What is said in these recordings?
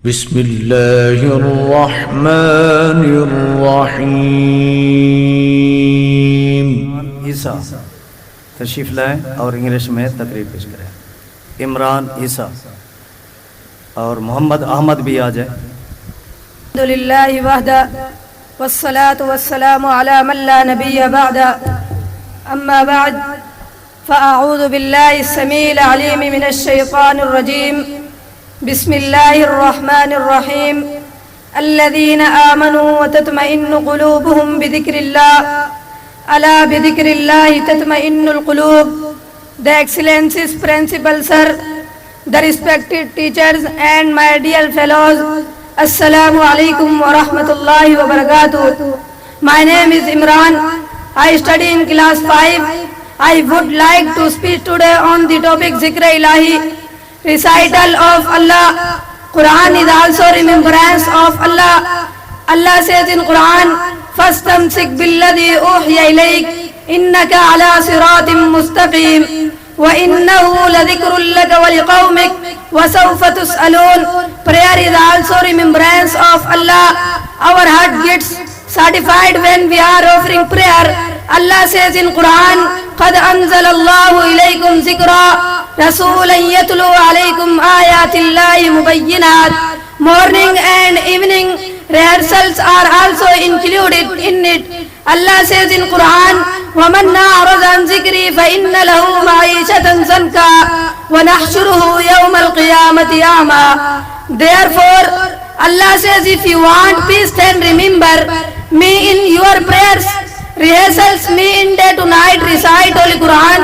بسم الله الرحمن الرحيم. ईसा तशरीफ लाए और इंग्लिश में तकरीर पेश करें. इमरान ईसा और मोहम्मद अहमद भी आ जाए. अल्हम्दुलिल्लाहि वहदा वस्सलातु वस्सलामु अला मन ला नबिय्य बअदा. अम्मा बअद फअऊज़ु बिल्लाहि अस्समीइल अलीम मिनश शैतानिर रजीम. बिस्मिल्लाहिर रहमानिर रहीम. अल्लज़ीना आमनू व तत्मइन्नु क़ुलूबुहुम बिज़िक्रिल्लाह अला बिज़िक्रिल्लाहि तत्मइन्नुल क़ुलूब. The excellencies principal sir, the respected teachers and my dear fellows, Assalamu alaikum wa rahmatullahi wa barakatuh. My name is Imran. I study in class 5. I would like to speak today on the topic Zikr Ilahi, recital of Allah. Quran is also remembrance of Allah. Allah says in Quran, "Fastamsik billadhi uhiya ilayk, innaka ala siratim mustaqim. وَإِنَّهُ لَذِكْرٌ لَكَ وَلِقَوْمِكَ وَسَوْفَ تُسْأَلُونَ." Prayer is also remembrance of Allah. Our heart gets satisfied when we are offering prayer. Allah says in Quran, قَدْ أَنزَلَ اللَّهُ إِلَيْكُمْ ذِكْرًا رَسُولًا يَتْلُو عَلَيْكُمْ آيَاتِ اللَّهِ مُبَيِّنَاتٍ. Morning and evening rehearsals are also included in it. Allah says in Quran, وَمَنْ أَعْرَضَ عَنْ ذِكْرِي فَإِنَّ لَهُ مَعِيشَةً ضَنكًا وَنَحْشُرُهُ يَوْمَ الْقِيَامَةِ أَعْمَى. Therefore, Allah says, if you want peace, then remember me in your prayers. Rehearsals me in day to night, recite Holy Quran.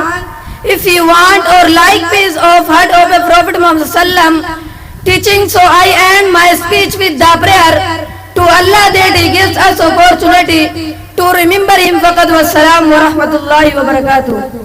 If you want or like peace of heart of a Prophet Muhammad Sallam teaching, so I end my speech with the prayer to Allah that He gives us opportunity to remember Him. Faqad wassalamu wa rahmatullahi wa barakatuh.